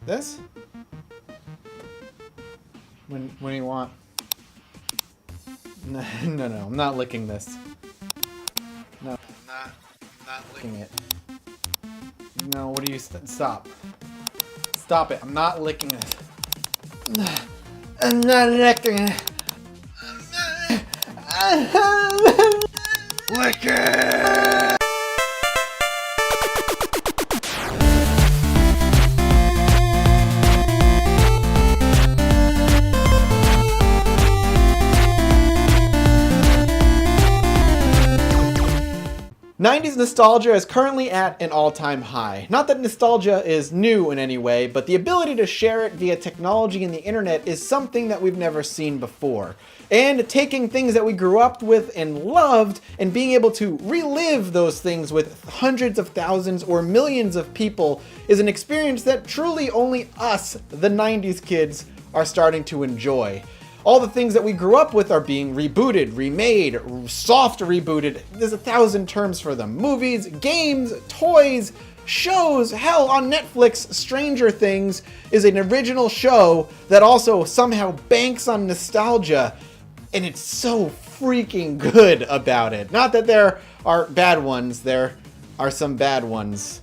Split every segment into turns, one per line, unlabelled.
This? When do you want? No, I'm not licking this. No, I'm not licking it. No, what do you... Stop. Stop it. I'm not licking it. I'm not licking it. Lick it! 90s nostalgia is currently at an all-time high. Not that nostalgia is new in any way, but the ability to share it via technology and the internet is something that we've never seen before. And taking things that we grew up with and loved and being able to relive those things with hundreds of thousands or millions of people is an experience that truly only us, the 90s kids, are starting to enjoy. All the things that we grew up with are being rebooted, remade, soft rebooted. There's 1,000 terms for them. Movies, games, toys, shows. Hell, on Netflix, Stranger Things is an original show that also somehow banks on nostalgia. And it's so freaking good about it. Not that there are bad ones. There are some bad ones.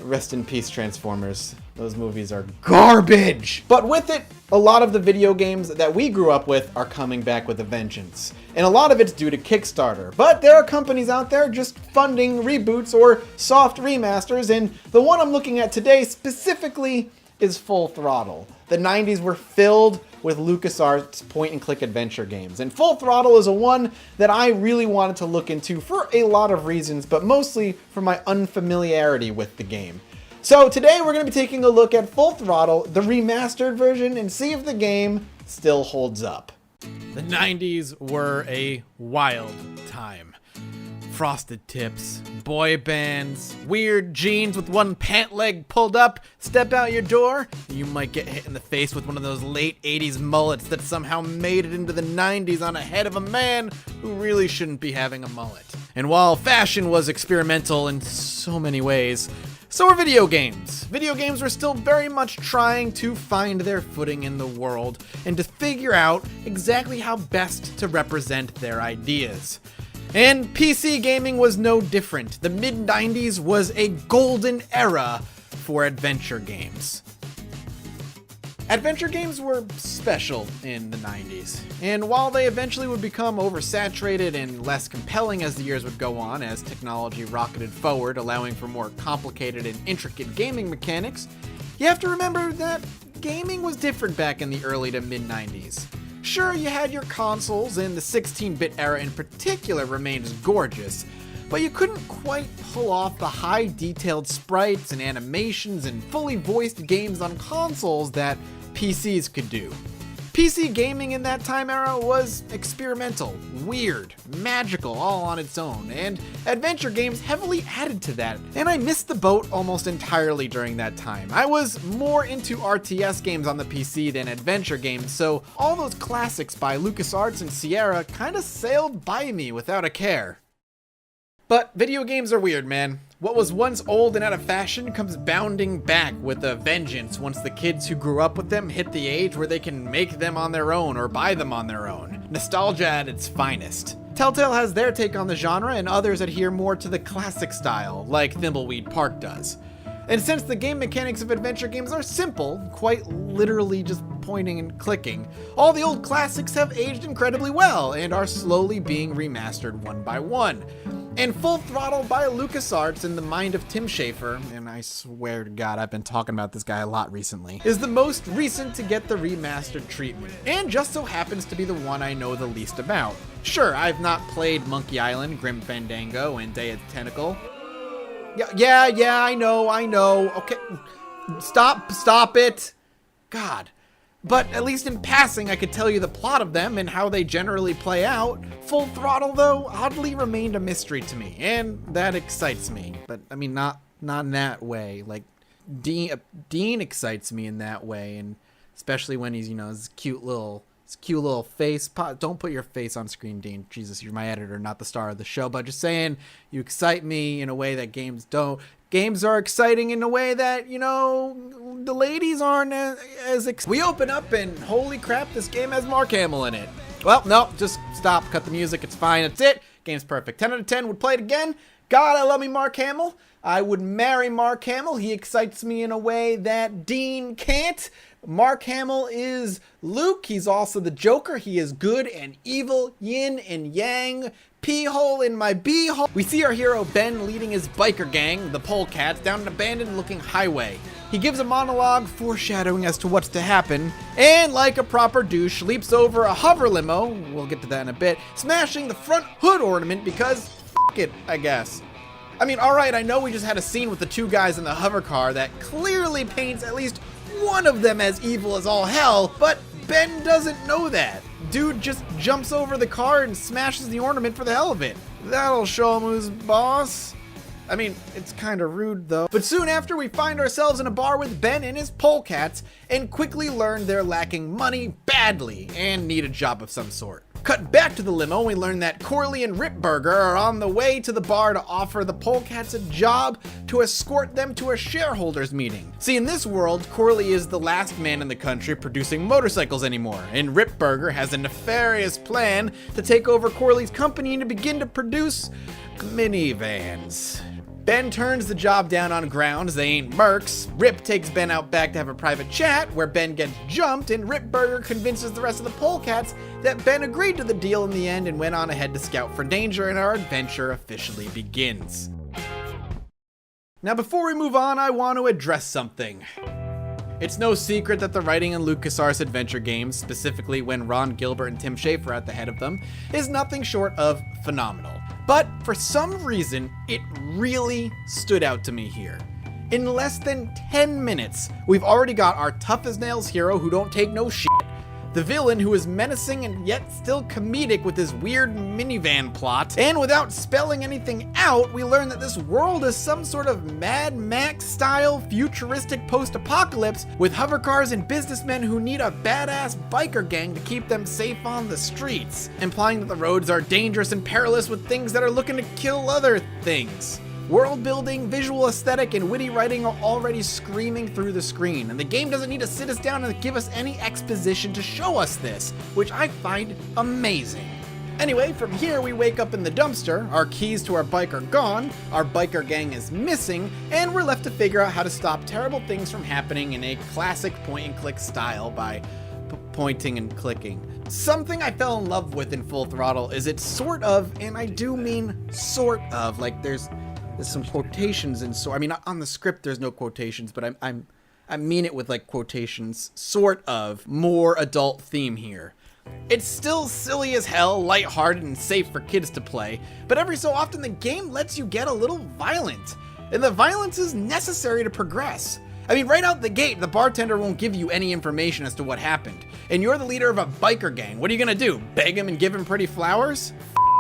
Rest in peace, Transformers. Those movies are garbage! But with it, a lot of the video games that we grew up with are coming back with a vengeance. And a lot of it's due to Kickstarter. But there are companies out there just funding reboots or soft remasters, and the one I'm looking at today specifically is Full Throttle. The 90s were filled with LucasArts point-and-click adventure games, and Full Throttle is a one that I really wanted to look into for a lot of reasons, but mostly for my unfamiliarity with the game. So today we're going to be taking a look at Full Throttle, the remastered version, and see if the game still holds up.
The 90s were a wild time. Frosted tips, boy bands, weird jeans with one pant leg pulled up, step out your door, you might get hit in the face with one of those late 80s mullets that somehow made it into the 90s on a head of a man who really shouldn't be having a mullet. And while fashion was experimental in so many ways, so were video games. Video games were still very much trying to find their footing in the world and to figure out exactly how best to represent their ideas. And PC gaming was no different. The mid-90s was a golden era for adventure games. Adventure games were special in the 90s, and while they eventually would become oversaturated and less compelling as the years would go on, as technology rocketed forward, allowing for more complicated and intricate gaming mechanics, you have to remember that gaming was different back in the early to mid-90s. Sure, you had your consoles, and the 16-bit era in particular remains gorgeous, but you couldn't quite pull off the high-detailed sprites and animations and fully voiced games on consoles that PCs could do. PC gaming in that time era was experimental, weird, magical, all on its own, and adventure games heavily added to that, and I missed the boat almost entirely during that time. I was more into RTS games on the PC than adventure games, so all those classics by LucasArts and Sierra kinda sailed by me without a care. But video games are weird, man. What was once old and out of fashion comes bounding back with a vengeance once the kids who grew up with them hit the age where they can make them on their own or buy them on their own. Nostalgia at its finest. Telltale has their take on the genre, and others adhere more to the classic style, like Thimbleweed Park does. And since the game mechanics of adventure games are simple, quite literally just pointing and clicking, all the old classics have aged incredibly well and are slowly being remastered one by one. And Full Throttle by LucasArts in the mind of Tim Schafer, and I swear to God I've been talking about this guy a lot recently, is the most recent to get the remastered treatment, and just so happens to be the one I know the least about. Sure, I've not played Monkey Island, Grim Fandango, and Day of the Tentacle. Yeah, I know, okay, stop it, God. But at least in passing, I could tell you the plot of them and how they generally play out. Full Throttle, though, oddly remained a mystery to me, and that excites me. But, I mean, not in that way. Like, Dean excites me in that way, and especially when he's, his cute little face. Don't put your face on screen, Dean. Jesus, you're my editor, not the star of the show. But just saying, you excite me in a way that games don't. Games are exciting in a way that, the ladies aren't we open up and holy crap, this game has Mark Hamill in it. Well, no, just stop, cut the music, it's fine, it's it. Game's perfect. 10 out of 10, would play it again. God, I love me Mark Hamill. I would marry Mark Hamill. He excites me in a way that Dean can't. Mark Hamill is Luke. He's also the Joker. He is good and evil, yin and yang. Pee-hole in my bee-hole. We see our hero Ben leading his biker gang, the Polecats, down an abandoned-looking highway. He gives a monologue foreshadowing as to what's to happen, and like a proper douche, leaps over a hover limo, we'll get to that in a bit, smashing the front hood ornament because f*** it, I guess. I mean, alright, I know we just had a scene with the two guys in the hover car that clearly paints at least one of them as evil as all hell, but Ben doesn't know that. Dude just jumps over the car and smashes the ornament for the hell of it. That'll show him who's boss. I mean, it's kind of rude though. But soon after, we find ourselves in a bar with Ben and his polecats and quickly learn they're lacking money badly and need a job of some sort. Cut back to the limo, and we learn that Corley and Ripburger are on the way to the bar to offer the polecats a job to escort them to a shareholders meeting. See, in this world, Corley is the last man in the country producing motorcycles anymore, and Ripburger has a nefarious plan to take over Corley's company and to begin to produce minivans. Ben turns the job down on grounds they ain't mercs. Rip takes Ben out back to have a private chat where Ben gets jumped, and Ripburger convinces the rest of the polecats that Ben agreed to the deal in the end and went on ahead to scout for danger, and our adventure officially begins. Now before we move on, I want to address something. It's no secret that the writing in LucasArts adventure games, specifically when Ron Gilbert and Tim Schafer are at the head of them, is nothing short of phenomenal. But for some reason, it really stood out to me here. In less than 10 minutes, we've already got our tough-as-nails hero who don't take no shit, the villain who is menacing and yet still comedic with his weird minivan plot, and without spelling anything out, we learn that this world is some sort of Mad Max-style futuristic post-apocalypse with hovercars and businessmen who need a badass biker gang to keep them safe on the streets, implying that the roads are dangerous and perilous with things that are looking to kill other things. World building, visual aesthetic, and witty writing are already screaming through the screen, and the game doesn't need to sit us down and give us any exposition to show us this, which I find amazing. Anyway, from here we wake up in the dumpster, our keys to our bike are gone, our biker gang is missing, and we're left to figure out how to stop terrible things from happening in a classic point-and-click style by pointing and clicking. Something I fell in love with in Full Throttle is it's sort of, and I do mean sort of, like there's some quotations, and so I mean on the script there's no quotations, but I mean it with like quotations, sort of more adult theme here. It's still silly as hell, lighthearted, and safe for kids to play, but every so often the game lets you get a little violent, and the violence is necessary to progress. I mean, right out the gate, the bartender won't give you any information as to what happened, and you're the leader of a biker gang. What are you gonna do, beg him and give him pretty flowers?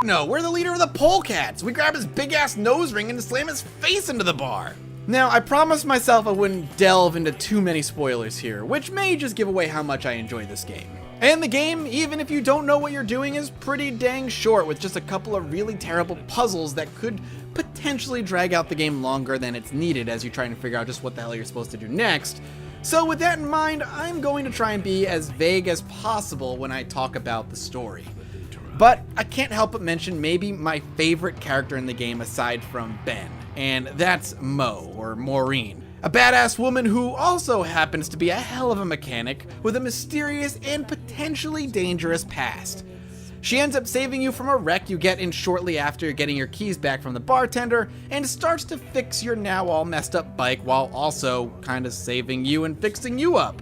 No, we're the leader of the polecats. We grab his big ass nose ring and slam his face into the bar. Now, I promised myself I wouldn't delve into too many spoilers here, which may just give away how much I enjoy this game. And the game, even if you don't know what you're doing, is pretty dang short with just a couple of really terrible puzzles that could potentially drag out the game longer than it's needed as you're trying to figure out just what the hell you're supposed to do next. So with that in mind, I'm going to try and be as vague as possible when I talk about the story. But I can't help but mention maybe my favorite character in the game aside from Ben, and that's Mo, or Maureen, a badass woman who also happens to be a hell of a mechanic with a mysterious and potentially dangerous past. She ends up saving you from a wreck you get in shortly after you're getting your keys back from the bartender, and starts to fix your now all messed up bike while also kind of saving you and fixing you up.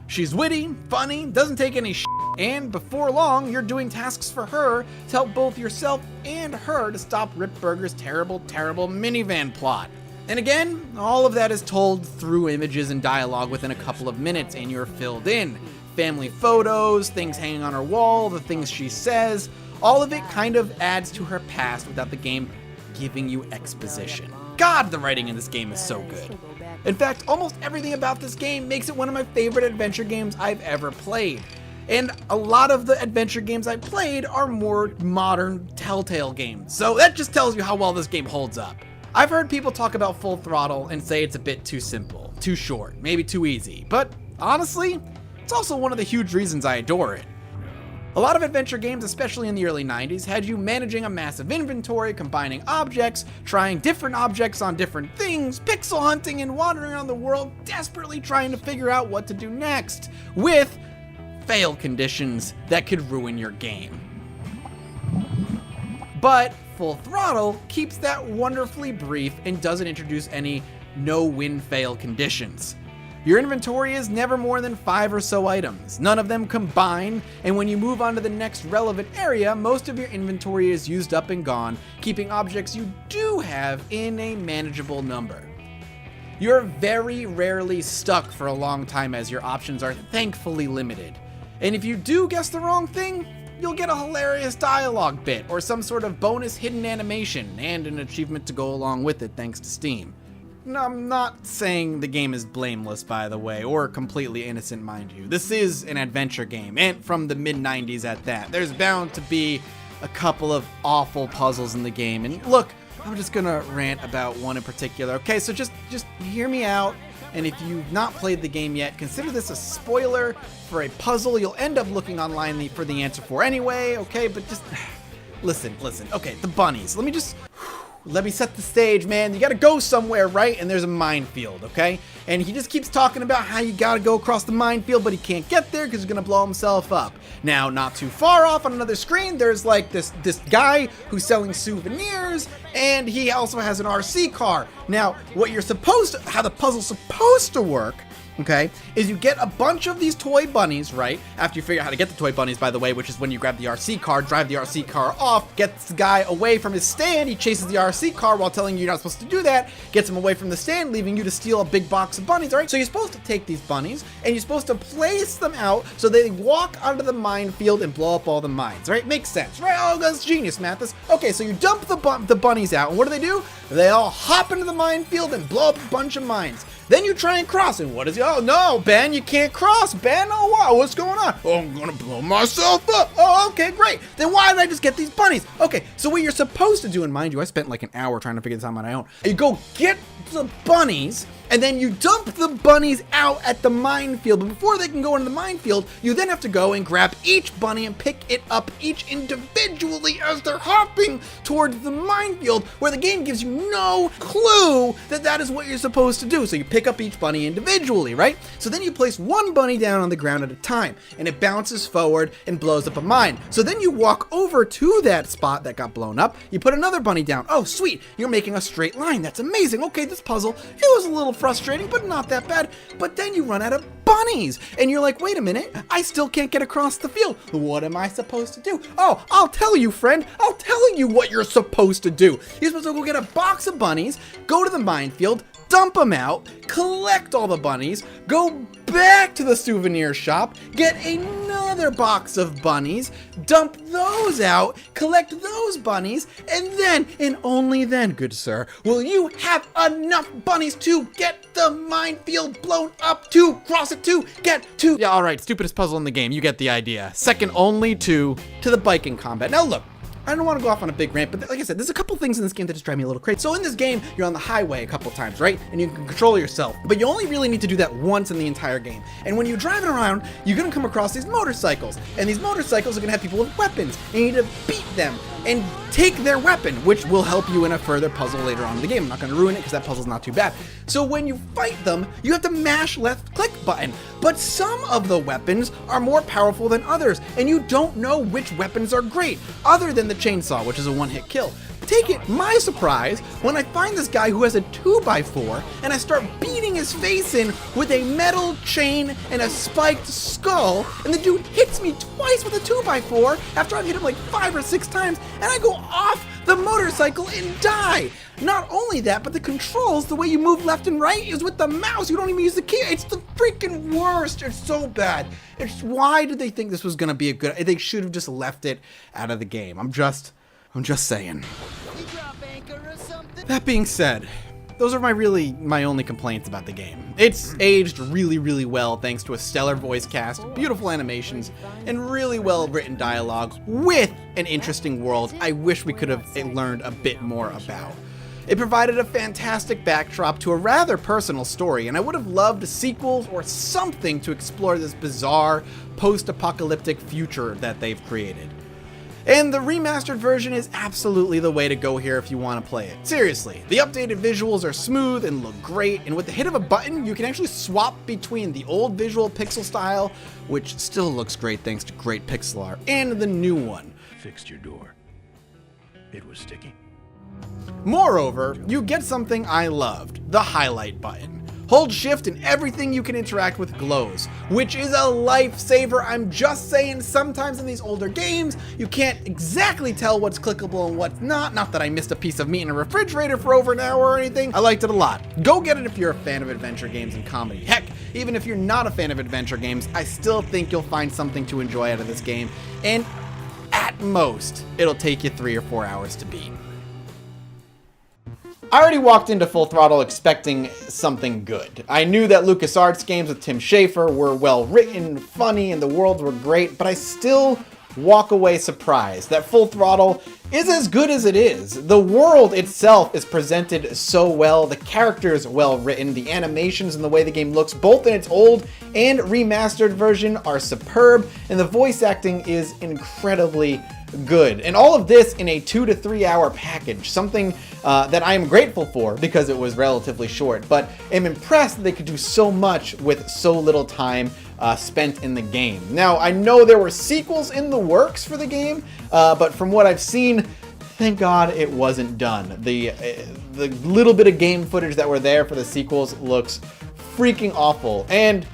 She's witty, funny, doesn't take any shit, and before long, you're doing tasks for her to help both yourself and her to stop Ripburger's terrible minivan plot. And again, all of that is told through images and dialogue within a couple of minutes, and you're filled in. Family photos, things hanging on her wall, the things she says, all of it kind of adds to her past without the game giving you exposition. God, the writing in this game is so good. In fact, almost everything about this game makes it one of my favorite adventure games I've ever played. And a lot of the adventure games I played are more modern Telltale games, so that just tells you how well this game holds up. I've heard people talk about Full Throttle and say it's a bit too simple, too short, maybe too easy, but honestly, it's also one of the huge reasons I adore it. A lot of adventure games, especially in the early 90s, had you managing a massive inventory, combining objects, trying different objects on different things, pixel hunting, and wandering around the world, desperately trying to figure out what to do next, with fail conditions that could ruin your game. But Full Throttle keeps that wonderfully brief and doesn't introduce any no-win fail conditions. Your inventory is never more than 5 or so items. None of them combine, and when you move on to the next relevant area, most of your inventory is used up and gone, keeping objects you do have in a manageable number. You're very rarely stuck for a long time as your options are thankfully limited. And if you do guess the wrong thing, you'll get a hilarious dialogue bit or some sort of bonus hidden animation and an achievement to go along with it thanks to Steam. No, I'm not saying the game is blameless, by the way, or completely innocent, mind you. This is an adventure game, and from the mid-90s at that. There's bound to be a couple of awful puzzles in the game, and look, I'm just gonna rant about one in particular. Okay, so just hear me out, and if you've not played the game yet, consider this a spoiler for a puzzle you'll end up looking online for the answer for anyway, okay? But just listen. Okay, the bunnies. Let me set the stage, man. You gotta go somewhere, right? And there's a minefield, okay? And he just keeps talking about how you gotta go across the minefield, but he can't get there because he's gonna blow himself up. Now, not too far off on another screen, there's like this guy who's selling souvenirs, and he also has an RC car. Now, how the puzzle's supposed to work, okay, is you get a bunch of these toy bunnies, right? After you figure out how to get the toy bunnies, by the way, which is when you grab the RC car, drive the RC car off, gets the guy away from his stand, he chases the RC car while telling you you're not supposed to do that, gets him away from the stand, leaving you to steal a big box of bunnies, alright? So you're supposed to take these bunnies, and you're supposed to place them out so they walk onto the minefield and blow up all the mines, right? Makes sense, right? Oh, that's genius, Mathas. Okay, so you dump the bunnies out, and what do? They all hop into the minefield and blow up a bunch of mines. Then you try and cross, and what is it? Oh, no, Ben, you can't cross, Ben. Oh, wow, what's going on? Oh, I'm gonna blow myself up. Oh, okay, great. Then why did I just get these bunnies? Okay, so what you're supposed to do, and mind you, I spent like an hour trying to figure this out on my own. You go get the bunnies, and then you dump the bunnies out at the minefield. But before they can go into the minefield, you then have to go and grab each bunny and pick it up each individually as they're hopping towards the minefield, where the game gives you no clue that is what you're supposed to do. So you pick up each bunny individually, right? So then you place one bunny down on the ground at a time, and it bounces forward and blows up a mine. So then you walk over to that spot that got blown up, you put another bunny down. Oh, sweet, you're making a straight line. That's amazing. Okay, this puzzle, it was a little frustrating, but not that bad. But then you run out of bunnies, and you're like, wait a minute, I still can't get across the field. What am I supposed to do? Oh, I'll tell you, friend. I'll tell you what you're supposed to do. You're supposed to go get a box of bunnies, go to the minefield, dump them out, collect all the bunnies, go back to the souvenir shop, get another box of bunnies, dump those out, collect those bunnies, and then, and only then, good sir, will you have enough bunnies to get the minefield blown up, to cross it, to get to... Yeah, alright, stupidest puzzle in the game, you get the idea. Second only to the biking combat. Now look, I don't want to go off on a big rant, but like I said, there's a couple things in this game that just drive me a little crazy. So in this game, you're on the highway a couple times, right? And you can control yourself, but you only really need to do that once in the entire game. And when you're driving around, you're gonna come across these motorcycles, and these motorcycles are gonna have people with weapons, and you need to beat them and take their weapon, which will help you in a further puzzle later on in the game. I'm not gonna ruin it because that puzzle's not too bad. So when you fight them, you have to mash left click button, but some of the weapons are more powerful than others, and you don't know which weapons are great, other than the chainsaw, which is a one-hit kill. Take it my surprise when I find this guy who has a 2x4 and I start beating his face in with a metal chain and a spiked skull, and the dude hits me twice with a 2x4 after I've hit him like 5 or 6 times, and I go off the motorcycle and die. Not only that, but the controls, the way you move left and right is with the mouse. You don't even use the key. It's the freaking worst. It's so bad. Why did they think this was gonna be a good... They should have just left it out of the game. I'm just saying. That being said, those are my only complaints about the game. It's aged really, really well thanks to a stellar voice cast, beautiful animations, and really well written dialogue with an interesting world I wish we could have learned a bit more about.
It provided a fantastic backdrop to a rather personal story, and I would have loved sequels or something to explore this bizarre, post-apocalyptic future that they've created. And the remastered version is absolutely the way to go here if you want to play it. Seriously, the updated visuals are smooth and look great, and with the hit of a button, you can actually swap between the old visual pixel style, which still looks great thanks to great pixel art, and the new one.
Fixed your door. It was sticky.
Moreover, you get something I loved, the highlight button. Hold shift and everything you can interact with glows, which is a lifesaver. I'm just saying, sometimes in these older games, you can't exactly tell what's clickable and what's not. Not that I missed a piece of meat in a refrigerator for over an hour or anything. I liked it a lot. Go get it if you're a fan of adventure games and comedy. Heck, even if you're not a fan of adventure games, I still think you'll find something to enjoy out of this game. And at most, it'll take you 3 or 4 hours to beat. I already walked into Full Throttle expecting something good. I knew that LucasArts games with Tim Schafer were well written, funny, and the worlds were great, but I still walk away surprised that Full Throttle is as good as it is. The world itself is presented so well, the characters well written, the animations and the way the game looks, both in its old and remastered version, are superb, and the voice acting is incredibly good. And all of this in a 2 to 3 hour package, something that I am grateful for because it was relatively short, but am impressed that they could do so much with so little time spent in the game. Now, I know there were sequels in the works for the game, but from what I've seen, thank God it wasn't done. The little bit of game footage that were there for the sequels looks freaking awful, and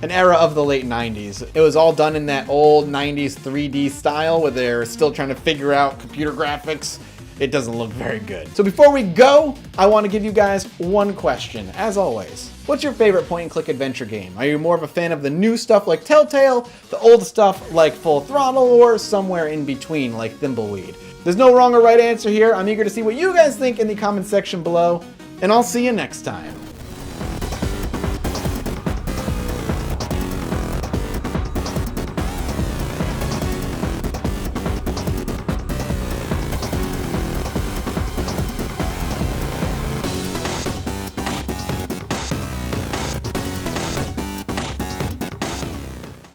an era of the late 90s. It was all done in that old 90s 3D style where they're still trying to figure out computer graphics. It doesn't look very good. So before we go, I want to give you guys one question, as always. What's your favorite point-and-click adventure game? Are you more of a fan of the new stuff like Telltale, the old stuff like Full Throttle, or somewhere in between like Thimbleweed? There's no wrong or right answer here. I'm eager to see what you guys think in the comment section below, and I'll see you next time.